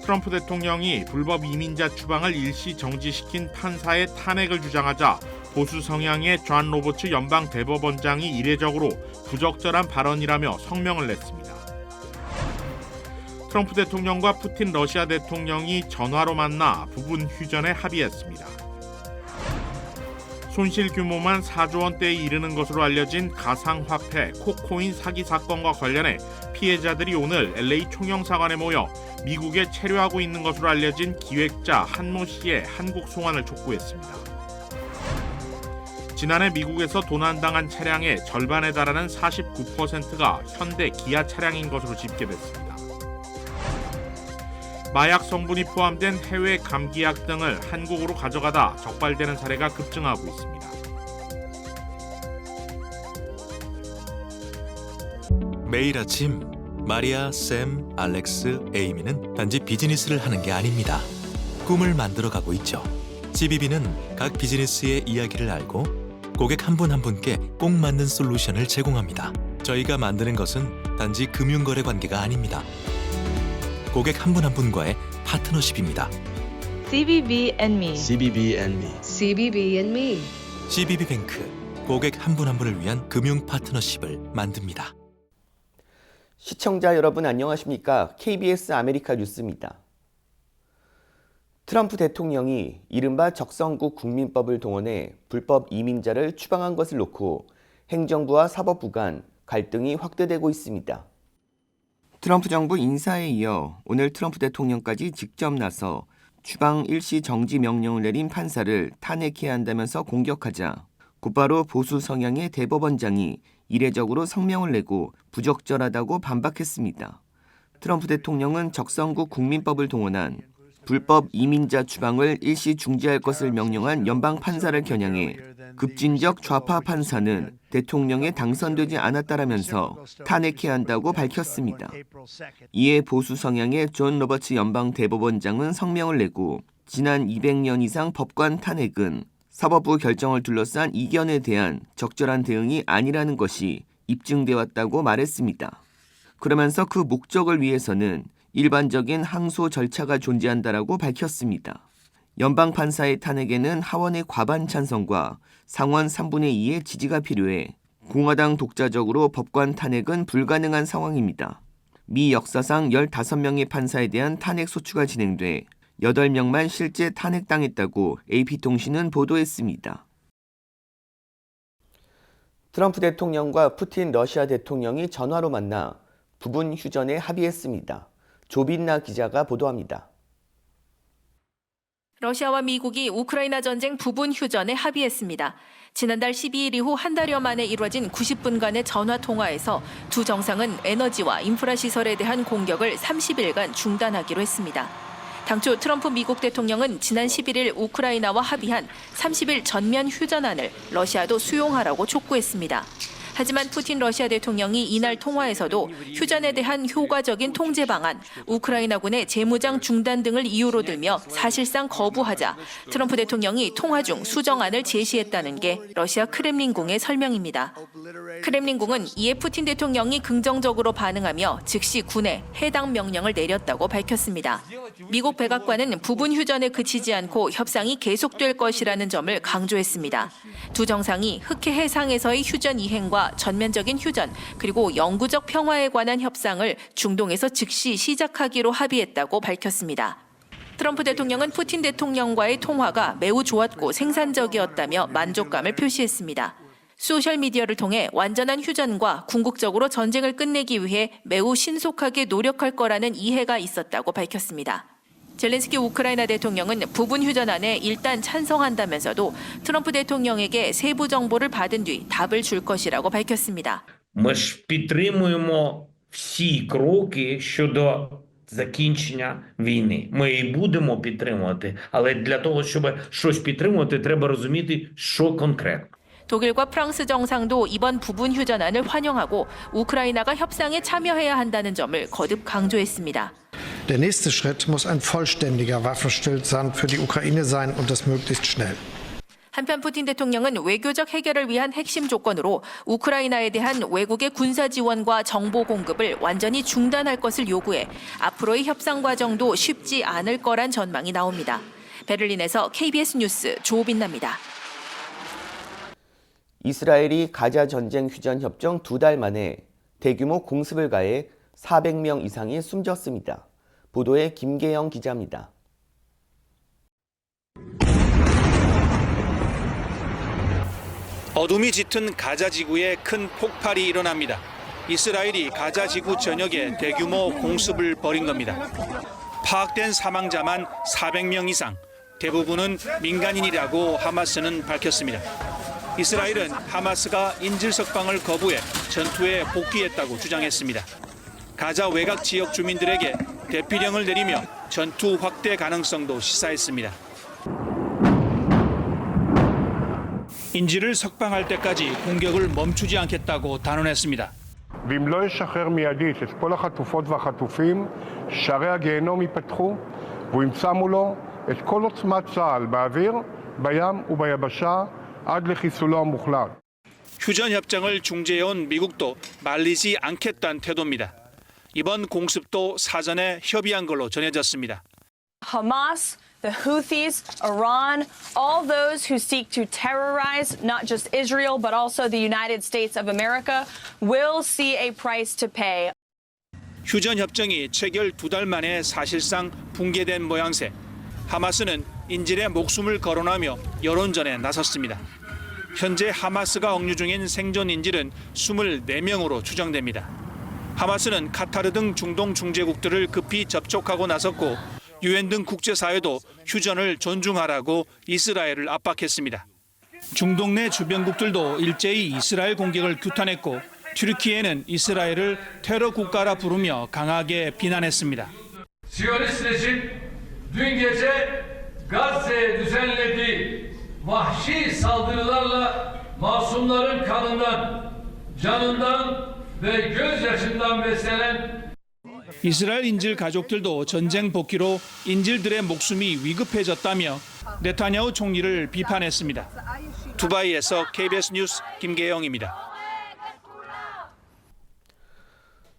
트럼프 대통령이 불법 이민자 추방을 일시 정지시킨 판사의 탄핵을 주장하자 보수 성향의 존 로버츠 연방 대법원장이 이례적으로 부적절한 발언이라며 성명을 냈습니다. 트럼프 대통령과 푸틴 러시아 대통령이 전화로 만나 부분 휴전에 합의했습니다. 손실 규모만 4조 원대에 이르는 것으로 알려진 가상화폐 코코인 사기 사건과 관련해 피해자들이 오늘 LA 총영사관에 모여 미국에 체류하고 있는 것으로 알려진 기획자 한모 씨의 한국 송환을 촉구했습니다. 지난해 미국에서 도난당한 차량의 절반에 달하는 49%가 현대 기아 차량인 것으로 집계됐습니다. 마약 성분이 포함된 해외 감기약 등을 한국으로 가져가다 적발되는 사례가 급증하고 있습니다. 매일 아침 마리아, 샘, 알렉스, 에이미는 단지 비즈니스를 하는 게 아닙니다. 꿈을 만들어가고 있죠. CBB는 각 비즈니스의 이야기를 알고 고객 한 분 한 분께 꼭 맞는 솔루션을 제공합니다. 저희가 만드는 것은 단지 금융거래 관계가 아닙니다. 고객 한 분 한 분과의 파트너십입니다. CBB and me. CBB and me. CBB and me. CBB뱅크, 고객 한 분 한 분을 위한 금융 파트너십을 만듭니다. 시청자 여러분 안녕하십니까? KBS 아메리카 뉴스입니다. 트럼프 대통령이 이른바 적성국 국민법을 동원해 불법 이민자를 추방한 것을 놓고 행정부와 사법부 간 갈등이 확대되고 있습니다. 트럼프 정부 인사에 이어 오늘 트럼프 대통령까지 직접 나서 추방 일시 정지 명령을 내린 판사를 탄핵해야 한다면서 공격하자 곧바로 보수 성향의 대법원장이 이례적으로 성명을 내고 부적절하다고 반박했습니다. 트럼프 대통령은 적성국 국민법을 동원한 불법 이민자 추방을 일시 중지할 것을 명령한 연방 판사를 겨냥해 급진적 좌파 판사는 대통령에 당선되지 않았다라면서 탄핵해야 한다고 밝혔습니다. 이에 보수 성향의 존 로버츠 연방 대법원장은 성명을 내고 지난 200년 이상 법관 탄핵은 사법부 결정을 둘러싼 이견에 대한 적절한 대응이 아니라는 것이 입증되어 왔다고 말했습니다. 그러면서 그 목적을 위해서는 일반적인 항소 절차가 존재한다라고 밝혔습니다. 연방 판사의 탄핵에는 하원의 과반 찬성과 상원 3분의 2의 지지가 필요해 공화당 독자적으로 법관 탄핵은 불가능한 상황입니다. 미 역사상 15명의 판사에 대한 탄핵 소추가 진행돼 8명만 실제 탄핵당했다고 AP통신은 보도했습니다. 트럼프 대통령과 푸틴 러시아 대통령이 전화로 만나 부분 휴전에 합의했습니다. 조빈나 기자가 보도합니다. 러시아와 미국이 우크라이나 전쟁 부분 휴전에 합의했습니다. 지난달 12일 이후 한 달여 만에 이루어진 90분간의 전화 통화에서 두 정상은 에너지와 인프라 시설에 대한 공격을 30일간 중단하기로 했습니다. 당초 트럼프 미국 대통령은 지난 11일 우크라이나와 합의한 30일 전면 휴전안을 러시아도 수용하라고 촉구했습니다. 하지만 푸틴 러시아 대통령이 이날 통화에서도 휴전에 대한 효과적인 통제 방안, 우크라이나군의 재무장 중단 등을 이유로 들며 사실상 거부하자 트럼프 대통령이 통화 중 수정안을 제시했다는 게 러시아 크렘린궁의 설명입니다. 크렘린궁은 이에 푸틴 대통령이 긍정적으로 반응하며 즉시 군에 해당 명령을 내렸다고 밝혔습니다. 미국 백악관은 부분 휴전에 그치지 않고 협상이 계속될 것이라는 점을 강조했습니다. 두 정상이 흑해 해상에서의 휴전 이행과 전면적인 휴전 그리고 영구적 평화에 관한 협상을 중동에서 즉시 시작하기로 합의했다고 밝혔습니다. 트럼프 대통령은 푸틴 대통령과의 통화가 매우 좋았고 생산적이었다며 만족감을 표시했습니다. 소셜미디어를 통해 완전한 휴전과 궁극적으로 전쟁을 끝내기 위해 매우 신속하게 노력할 거라는 이해가 있었다고 밝혔습니다. 젤렌스키 우크라이나 대통령은 부분 휴전안에 일단 찬성한다면서도 트럼프 대통령에게 세부 정보를 받은 뒤 답을 줄 것이라고 밝혔습니다. Ми ж підтримуємо всі кроки щодо закінчення війни. Ми і будемо підтримувати, але для того, щоб щось підтримувати, треба розуміти, що конкретно. 독일과 프랑스 정상도 이번 부분 휴전안을 환영하고 우크라이나가 협상에 참여해야 한다는 점을 거듭 강조했습니다. Der nächste Schritt muss ein vollständiger Waffenstillstand für die Ukraine sein und das möglichst schnell. 한편 푸틴 대통령은 외교적 해결을 위한 핵심 조건으로 우크라이나에 대한 외국의 군사 지원과 정보 공급을 완전히 중단할 것을 요구해 앞으로의 협상 과정도 쉽지 않을 거란 전망이 나옵니다. 베를린에서 KBS 뉴스 조빈나입니다. 이스라엘이 가자 전쟁 휴전 협정 2달 만에 대규모 공습을 가해 400명 이상이 숨졌습니다. 보도에 김계영 기자입니다. 어둠이 짙은 가자 지구에 큰 폭발이 일어납니다. 이스라엘이 가자 지구 전역에 대규모 공습을 벌인 겁니다. 파악된 사망자만 400명 이상, 대부분은 민간인이라고 하마스는 밝혔습니다. 이스라엘은 하마스가 인질 석방을 거부해 전투에 복귀했다고 주장했습니다. 가자 외곽 지역 주민들에게 대피령을 내리며 전투 확대 가능성도 시사했습니다. 인질을 석방할 때까지 공격을 멈추지 않겠다고 단언했습니다. ואם לא ישחרר מיידית את כל החטופות והחטופים, שערי הגיהנום ייפתחו, והוא ימצא מולו את כל עוצמת צה"ל באוויר, בים וביבשה, עד לחיסולו המוחלט. 휴전 협정을 중재해온 미국도 말리지 않겠다는 태도입니다. 이번 공습도 사전에 협의한 걸로 전해졌습니다. Hamas, the Houthis, Iran, all those who seek to terrorize not just Israel but also the United States of America will see a price to pay. 휴전 협정이 체결 2달 만에 사실상 붕괴된 모양새. 하마스는 인질의 목숨을 거론하며 여론전에 나섰습니다. 현재 하마스가 억류 중인 생존 인질은 24명으로 추정됩니다. 하마스는 카타르 등 중동 중재국들을 급히 접촉하고 나섰고 유엔 등 국제사회도 휴전을 존중하라고 이스라엘을 압박했습니다. 중동 내 주변국들도 일제히 이스라엘 공격을 규탄했고 튀르키예는 이스라엘을 테러 국가라 부르며 강하게 비난했습니다. Siyonist rejim dün gece Gazze'ye düzenlediği vahşi saldırılarla masumların kanından, canından ve gözyaşından beslenen 이스라엘 인질 가족들도 전쟁 복귀로 인질들의 목숨이 위급해졌다며 네타냐후 총리를 비판했습니다. 두바이에서 KBS 뉴스 김계영입니다.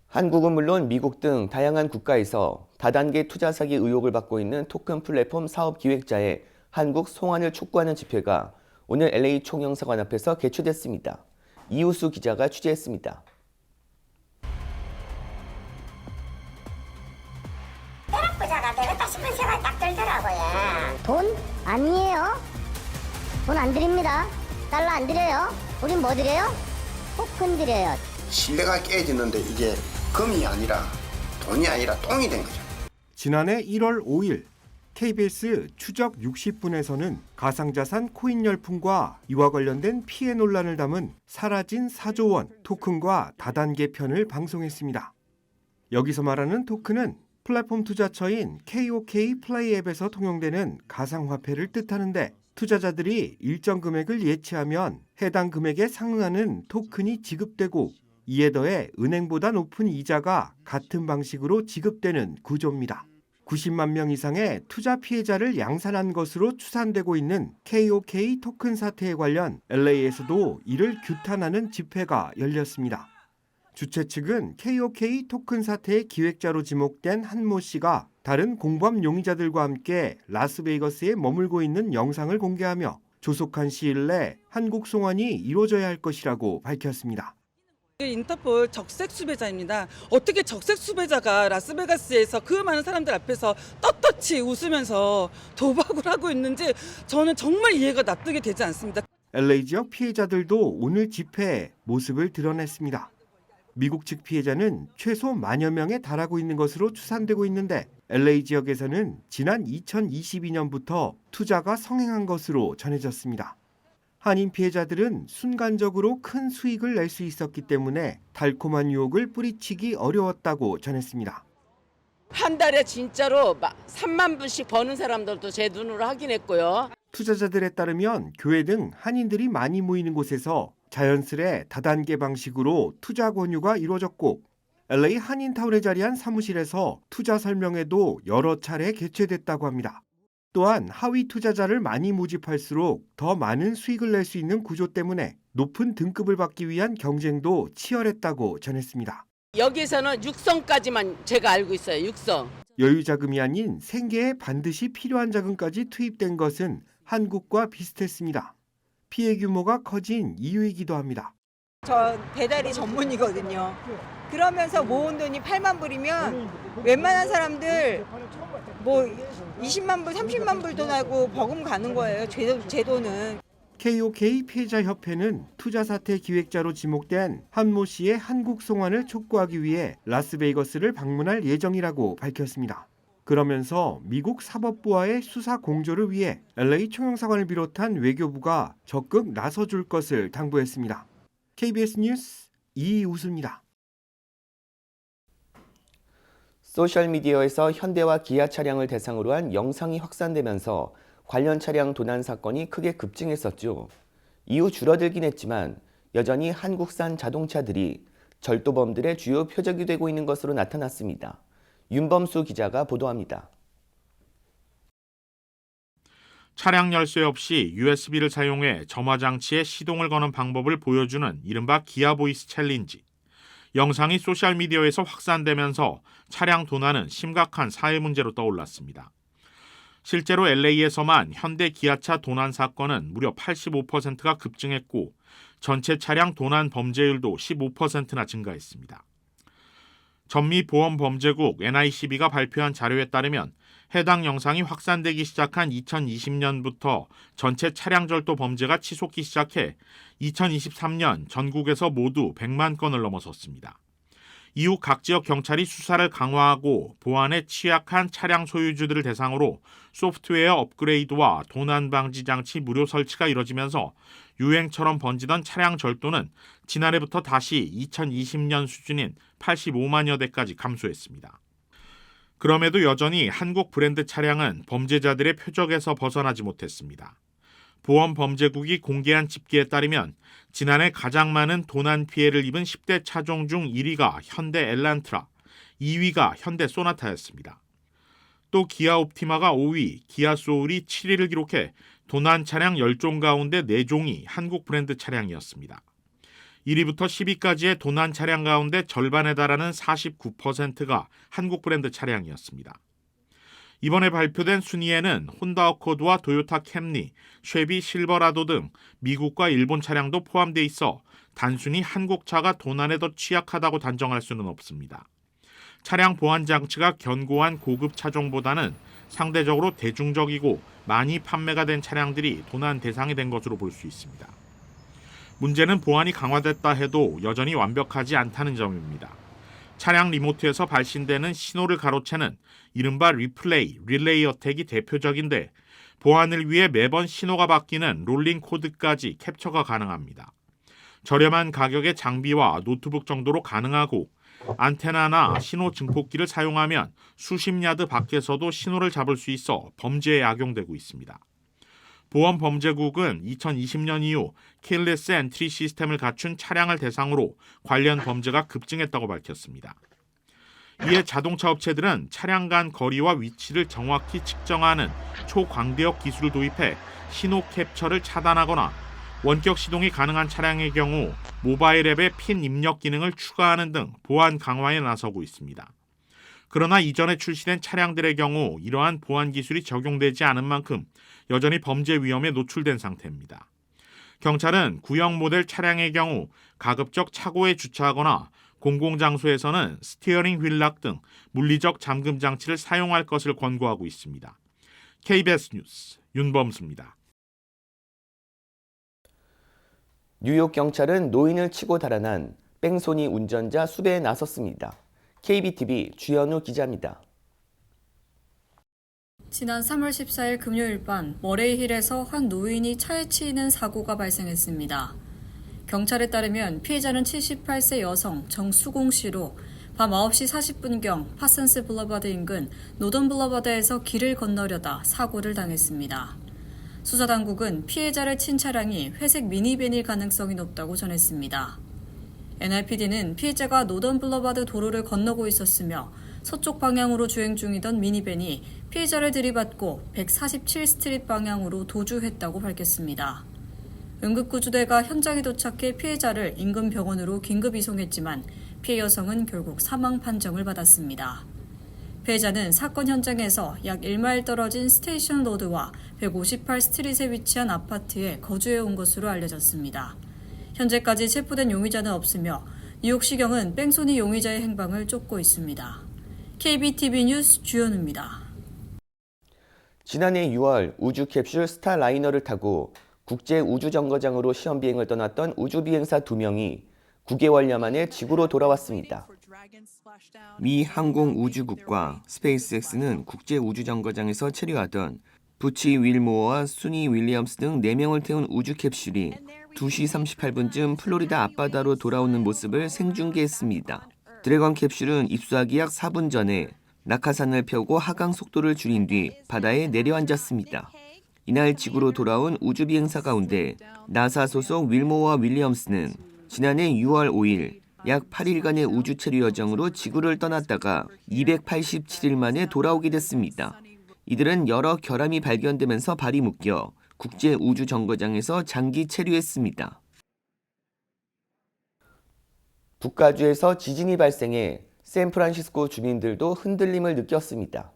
한국은 물론 미국 등 다양한 국가에서 다단계 투자 사기 의혹을 받고 있는 토큰 플랫폼 사업 기획자의 한국 송환을 촉구하는 집회가 오늘 LA 총영사관 앞에서 개최됐습니다. 이우수 기자가 취재했습니다. 부자가 되겠다 싶은 생각이 딱 들더라고요. 돈? 아니에요. 돈 안 드립니다. 달러 안 드려요. 우린 뭐 드려요? 토큰 드려요. 신뢰가 깨지는데 이게 금이 아니라 돈이 아니라 똥이 된 거죠. 지난해 1월 5일 KBS 추적 60분에서는 가상자산 코인 열풍과 이와 관련된 피해 논란을 담은 사라진 4조 원 토큰과 다단계 편을 방송했습니다. 여기서 말하는 토큰은 플랫폼 투자처인 KOK 플레이 앱에서 통용되는 가상화폐를 뜻하는데 투자자들이 일정 금액을 예치하면 해당 금액에 상응하는 토큰이 지급되고 이에 더해 은행보다 높은 이자가 같은 방식으로 지급되는 구조입니다. 90만 명 이상의 투자 피해자를 양산한 것으로 추산되고 있는 KOK 토큰 사태에 관련 LA에서도 이를 규탄하는 집회가 열렸습니다. 주최 측은 KOK 토큰 사태의 기획자로 지목된 한 모 씨가 다른 공범 용의자들과 함께 라스베이거스에 머물고 있는 영상을 공개하며 조속한 시일 내 한국 송환이 이루어져야 할 것이라고 밝혔습니다. 인터폴 적색 수배자입니다. 어떻게 적색 수배자가 라스베가스에서 그 많은 사람들 앞에서 떳떳이 웃으면서 도박을 하고 있는지 저는 정말 이해가 납득이 되지 않습니다. LA 지역 피해자들도 오늘 집회에 모습을 드러냈습니다. 미국 측 피해자는 최소 10,000여 명에 달하고 있는 것으로 추산되고 있는데 LA 지역에서는 지난 2022년부터 투자가 성행한 것으로 전해졌습니다. 한인 피해자들은 순간적으로 큰 수익을 낼 수 있었기 때문에 달콤한 유혹을 뿌리치기 어려웠다고 전했습니다. 한 달에 진짜로 3만 불씩 버는 사람들도 제 눈으로 확인했고요. 투자자들에 따르면 교회 등 한인들이 많이 모이는 곳에서 자연스레 다단계 방식으로 투자 권유가 이루어졌고 LA 한인타운에 자리한 사무실에서 투자 설명회도 여러 차례 개최됐다고 합니다. 또한 하위 투자자를 많이 모집할수록 더 많은 수익을 낼 수 있는 구조 때문에 높은 등급을 받기 위한 경쟁도 치열했다고 전했습니다. 여기서는 육성까지만 제가 알고 있어요. 육성. 여유 자금이 아닌 생계에 반드시 필요한 자금까지 투입된 것은 한국과 비슷했습니다. 피해 규모가 커진 이유이기도 합니다. 저 배달이 전문이거든요. 그러면서 모은 돈이 8만 불이면 웬만한 사람들 뭐 20만 불, 30만 불도 나고 버금 가는 거예요. 제 돈은. KOK 피해자협회는 투자 사태 기획자로 지목된 한모 씨의 한국 송환을 촉구하기 위해 라스베이거스를 방문할 예정이라고 밝혔습니다. 그러면서 미국 사법부와의 수사 공조를 위해 LA 총영사관을 비롯한 외교부가 적극 나서줄 것을 당부했습니다. KBS 뉴스 이우수입니다. 소셜미디어에서 현대와 기아 차량을 대상으로 한 영상이 확산되면서 관련 차량 도난 사건이 크게 급증했었죠. 이후 줄어들긴 했지만 여전히 한국산 자동차들이 절도범들의 주요 표적이 되고 있는 것으로 나타났습니다. 윤범수 기자가 보도합니다. 차량 열쇠 없이 USB를 사용해 점화 장치에 시동을 거는 방법을 보여주는 이른바 기아 보이스 챌린지. 영상이 소셜미디어에서 확산되면서 차량 도난은 심각한 사회 문제로 떠올랐습니다. 실제로 LA에서만 현대 기아차 도난 사건은 무려 85%가 급증했고 전체 차량 도난 범죄율도 15%나 증가했습니다. 전미보험범죄국 NICB가 발표한 자료에 따르면 해당 영상이 확산되기 시작한 2020년부터 전체 차량 절도 범죄가 치솟기 시작해 2023년 전국에서 모두 100만 건을 넘어섰습니다. 이후 각 지역 경찰이 수사를 강화하고 보안에 취약한 차량 소유주들을 대상으로 소프트웨어 업그레이드와 도난 방지 장치 무료 설치가 이뤄지면서 유행처럼 번지던 차량 절도는 지난해부터 다시 2020년 수준인 85만여 대까지 감소했습니다. 그럼에도 여전히 한국 브랜드 차량은 범죄자들의 표적에서 벗어나지 못했습니다. 보험범죄국이 공개한 집계에 따르면 지난해 가장 많은 도난 피해를 입은 10대 차종 중 1위가 현대 엘란트라, 2위가 현대 소나타였습니다. 또 기아 옵티마가 5위, 기아 소울이 7위를 기록해 도난 차량 10종 가운데 4종이 한국 브랜드 차량이었습니다. 1위부터 10위까지의 도난 차량 가운데 절반에 달하는 49%가 한국 브랜드 차량이었습니다. 이번에 발표된 순위에는 혼다 어코드와 도요타 캠리, 쉐비 실버라도 등 미국과 일본 차량도 포함돼 있어 단순히 한국 차가 도난에 더 취약하다고 단정할 수는 없습니다. 차량 보안 장치가 견고한 고급 차종보다는 상대적으로 대중적이고 많이 판매가 된 차량들이 도난 대상이 된 것으로 볼 수 있습니다. 문제는 보안이 강화됐다 해도 여전히 완벽하지 않다는 점입니다. 차량 리모트에서 발신되는 신호를 가로채는 이른바 릴레이 어택이 대표적인데 보안을 위해 매번 신호가 바뀌는 롤링 코드까지 캡처가 가능합니다. 저렴한 가격의 장비와 노트북 정도로 가능하고 안테나나 신호 증폭기를 사용하면 수십 야드 밖에서도 신호를 잡을 수 있어 범죄에 악용되고 있습니다. 보험범죄국은 2020년 이후 킬레스 엔트리 시스템을 갖춘 차량을 대상으로 관련 범죄가 급증했다고 밝혔습니다. 이에 자동차 업체들은 차량 간 거리와 위치를 정확히 측정하는 초광대역 기술을 도입해 신호 캡처를 차단하거나 원격 시동이 가능한 차량의 경우 모바일 앱에 핀 입력 기능을 추가하는 등 보안 강화에 나서고 있습니다. 그러나 이전에 출시된 차량들의 경우 이러한 보안 기술이 적용되지 않은 만큼 여전히 범죄 위험에 노출된 상태입니다. 경찰은 구형 모델 차량의 경우 가급적 차고에 주차하거나 공공장소에서는 스티어링 휠락 등 물리적 잠금 장치를 사용할 것을 권고하고 있습니다. KBS 뉴스 윤범수입니다. 뉴욕 경찰은 노인을 치고 달아난 뺑소니 운전자 수배에 나섰습니다. KBTV 주현우 기자입니다. 지난 3월 14일 금요일 밤 머레이힐에서 한 노인이 차에 치이는 사고가 발생했습니다. 경찰에 따르면 피해자는 78세 여성 정수공 씨로 밤 9시 40분경 파슨스 블러바드 인근 노던 블러바드에서 길을 건너려다 사고를 당했습니다. 수사당국은 피해자를 친 차량이 회색 미니밴일 가능성이 높다고 전했습니다. NYPD는 피해자가 노던 블러바드 도로를 건너고 있었으며 서쪽 방향으로 주행 중이던 미니밴이 피해자를 들이받고 147스트릿 방향으로 도주했다고 밝혔습니다. 응급구조대가 현장에 도착해 피해자를 인근 병원으로 긴급 이송했지만 피해 여성은 결국 사망 판정을 받았습니다. 피해자는 사건 현장에서 약 1마일 떨어진 스테이션 로드와 158스트릿에 위치한 아파트에 거주해온 것으로 알려졌습니다. 현재까지 체포된 용의자는 없으며 뉴욕시경은 뺑소니 용의자의 행방을 쫓고 있습니다. KBTV 뉴스 주현우입니다. 지난해 6월 우주 캡슐 스타라이너를 타고 국제우주정거장으로 시험비행을 떠났던 우주비행사 2명이 9개월여 만에 지구로 돌아왔습니다. 미 항공우주국과 스페이스X는 국제우주정거장에서 체류하던 부치 윌모어와 수니 윌리엄스 등 4명을 태운 우주 캡슐이 2시 38분쯤 플로리다 앞바다로 돌아오는 모습을 생중계했습니다. 드래곤 캡슐은 입수하기 약 4분 전에 낙하산을 펴고 하강 속도를 줄인 뒤 바다에 내려앉았습니다. 이날 지구로 돌아온 우주비행사 가운데 나사 소속 윌모어와 윌리엄스는 지난해 6월 5일 약 8일간의 우주 체류 여정으로 지구를 떠났다가 287일 만에 돌아오게 됐습니다. 이들은 여러 결함이 발견되면서 발이 묶여 국제우주정거장에서 장기 체류했습니다. 북가주에서 지진이 발생해 샌프란시스코 주민들도 흔들림을 느꼈습니다.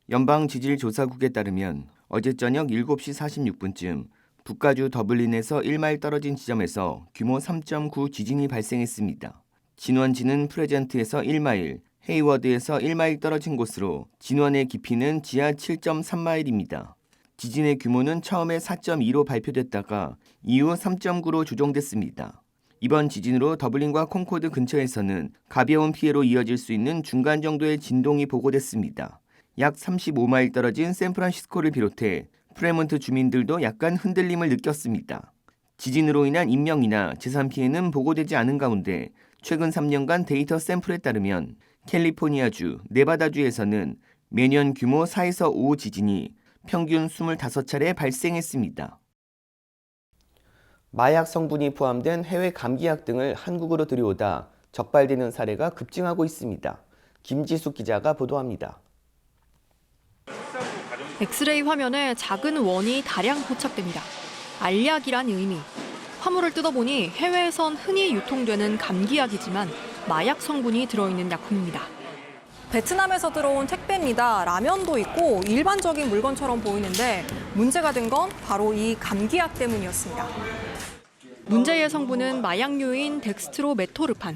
연방지질조사국에 따르면 어제 저녁 7시 46분쯤 북가주 더블린에서 1마일 떨어진 지점에서 규모 3.9 지진이 발생했습니다. 진원지는 프레젠트에서 1마일, 헤이워드에서 1마일 떨어진 곳으로 진원의 깊이는 지하 7.3마일입니다. 지진의 규모는 처음에 4.2로 발표됐다가 이후 3.9로 조정됐습니다. 이번 지진으로 더블린과 콩코드 근처에서는 가벼운 피해로 이어질 수 있는 중간 정도의 진동이 보고됐습니다. 약 35마일 떨어진 샌프란시스코를 비롯해 프레몬트 주민들도 약간 흔들림을 느꼈습니다. 지진으로 인한 인명이나 재산 피해는 보고되지 않은 가운데 최근 3년간 데이터 샘플에 따르면 캘리포니아주, 네바다주에서는 매년 규모 4에서 5 지진이 평균 25차례 발생했습니다. 마약 성분이 포함된 해외 감기약 등을 한국으로 들여오다 적발되는 사례가 급증하고 있습니다. 김지숙 기자가 보도합니다. 엑스레이 화면에 작은 원이 다량 포착됩니다. 알약이란 의미. 화물을 뜯어보니 해외에선 흔히 유통되는 감기약이지만 마약 성분이 들어있는 약품입니다. 베트남에서 들어온 택배입니다. 라면도 있고 일반적인 물건처럼 보이는데 문제가 된 건 바로 이 감기약 때문이었습니다. 문제의 성분은 마약류인 덱스트로메토르판.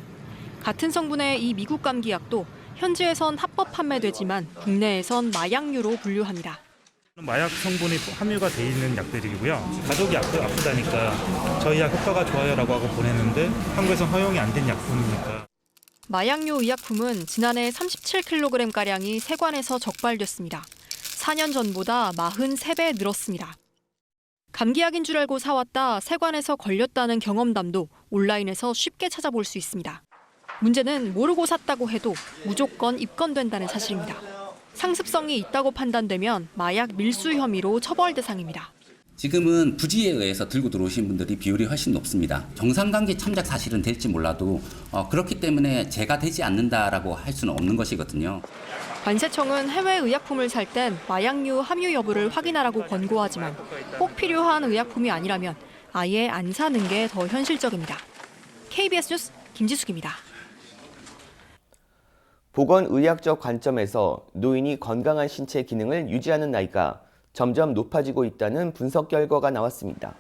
같은 성분의 이 미국 감기약도 현지에선 합법 판매되지만 국내에선 마약류로 분류합니다. 마약 성분이 함유가 돼 있는 약들이고요. 가족이 아프다니까 저희 약 효과가 좋아요라고 하고 보냈는데 한국에선 허용이 안 된 약품이니까. 마약류 의약품은 지난해 37kg가량이 세관에서 적발됐습니다. 4년 전보다 43배 늘었습니다. 감기약인 줄 알고 사왔다 세관에서 걸렸다는 경험담도 온라인에서 쉽게 찾아볼 수 있습니다. 문제는 모르고 샀다고 해도 무조건 입건된다는 사실입니다. 상습성이 있다고 판단되면 마약 밀수 혐의로 처벌 대상입니다. 지금은 부지에 의해서 들고 들어오신 분들이 비율이 훨씬 높습니다. 정상관계 참작 사실은 될지 몰라도 그렇기 때문에 제가 되지 않는다라고 할 수는 없는 것이거든요. 관세청은 해외 의약품을 살 땐 마약류 함유 여부를 확인하라고 권고하지만 꼭 필요한 의약품이 아니라면 아예 안 사는 게 더 현실적입니다. KBS 뉴스 김지숙입니다. 보건의학적 관점에서 노인이 건강한 신체 기능을 유지하는 나이가 점점 높아지고 있다는 분석 결과가 나왔습니다.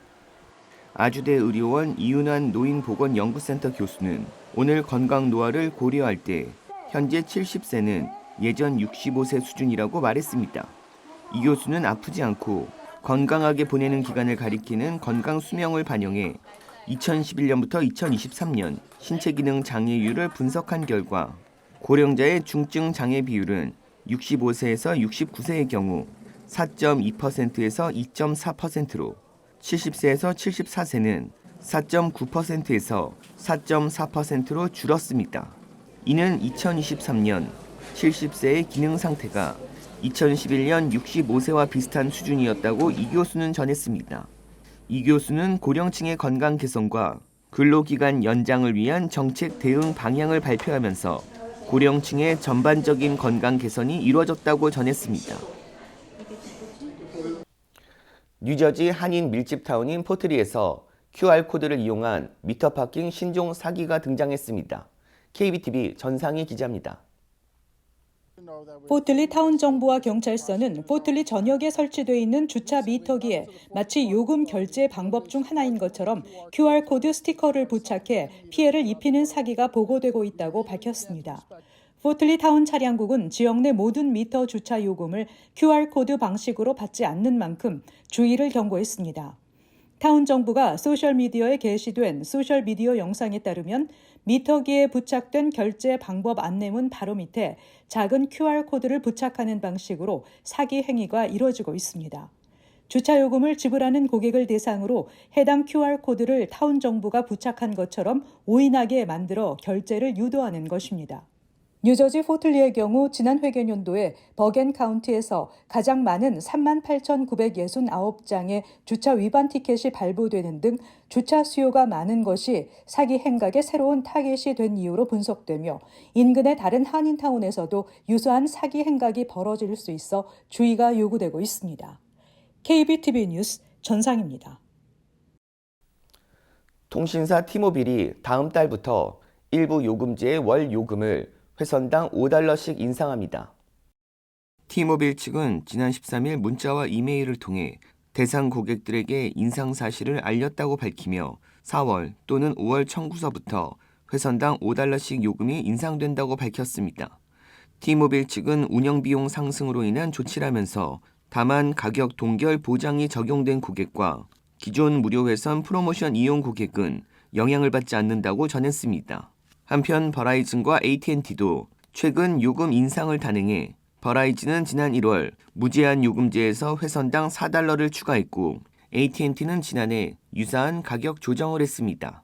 아주대 의료원 이윤환 노인보건연구센터 교수는 오늘 건강 노화를 고려할 때 현재 70세는 예전 65세 수준이라고 말했습니다. 이 교수는 아프지 않고 건강하게 보내는 기간을 가리키는 건강 수명을 반영해 2011년부터 2023년 신체 기능 장애율을 분석한 결과 고령자의 중증 장애 비율은 65세에서 69세의 경우 4.2%에서 2.4%로 70세에서 74세는 4.9%에서 4.4%로 줄었습니다. 이는 2023년 70세의 기능 상태가 2011년 65세와 비슷한 수준이었다고 이 교수는 전했습니다. 이 교수는 고령층의 건강 개선과 근로기간 연장을 위한 정책 대응 방향을 발표하면서 고령층의 전반적인 건강 개선이 이루어졌다고 전했습니다. 뉴저지 한인 밀집타운인 포틀리에서 QR코드를 이용한 미터파킹 신종 사기가 등장했습니다. KBTV 전상희 기자입니다. 포틀리 타운 정부와 경찰서는 포틀리 전역에 설치되어 있는 주차 미터기에 마치 요금 결제 방법 중 하나인 것처럼 QR코드 스티커를 부착해 피해를 입히는 사기가 보고되고 있다고 밝혔습니다. 포틀리 타운 차량국은 지역 내 모든 미터 주차 요금을 QR코드 방식으로 받지 않는 만큼 주의를 경고했습니다. 타운 정부가 소셜미디어에 게시된 소셜미디어 영상에 따르면 미터기에 부착된 결제 방법 안내문 바로 밑에 작은 QR코드를 부착하는 방식으로 사기 행위가 이루어지고 있습니다. 주차요금을 지불하는 고객을 대상으로 해당 QR코드를 타운 정부가 부착한 것처럼 오인하게 만들어 결제를 유도하는 것입니다. 뉴저지 포틀리의 경우 지난 회계연도에 버겐 카운티에서 가장 많은 38,969장의 주차 위반 티켓이 발부되는 등 주차 수요가 많은 것이 사기 행각의 새로운 타겟이 된 이유로 분석되며 인근의 다른 한인타운에서도 유사한 사기 행각이 벌어질 수 있어 주의가 요구되고 있습니다. KBTV 뉴스 전상입니다. 통신사 티모빌이 다음 달부터 일부 요금제의 월 요금을 회선당 $5씩 인상합니다. 티모빌 측은 지난 13일 문자와 이메일을 통해 대상 고객들에게 인상 사실을 알렸다고 밝히며 4월 또는 5월 청구서부터 회선당 $5씩 요금이 인상된다고 밝혔습니다. 티모빌 측은 운영비용 상승으로 인한 조치라면서 다만 가격 동결 보장이 적용된 고객과 기존 무료 회선 프로모션 이용 고객은 영향을 받지 않는다고 전했습니다. 한편 버라이즌과 AT&T도 최근 요금 인상을 단행해 버라이즌은 지난 1월 무제한 요금제에서 회선당 $4를 추가했고 AT&T는 지난해 유사한 가격 조정을 했습니다.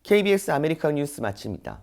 KBS 아메리칸 뉴스 마칩니다.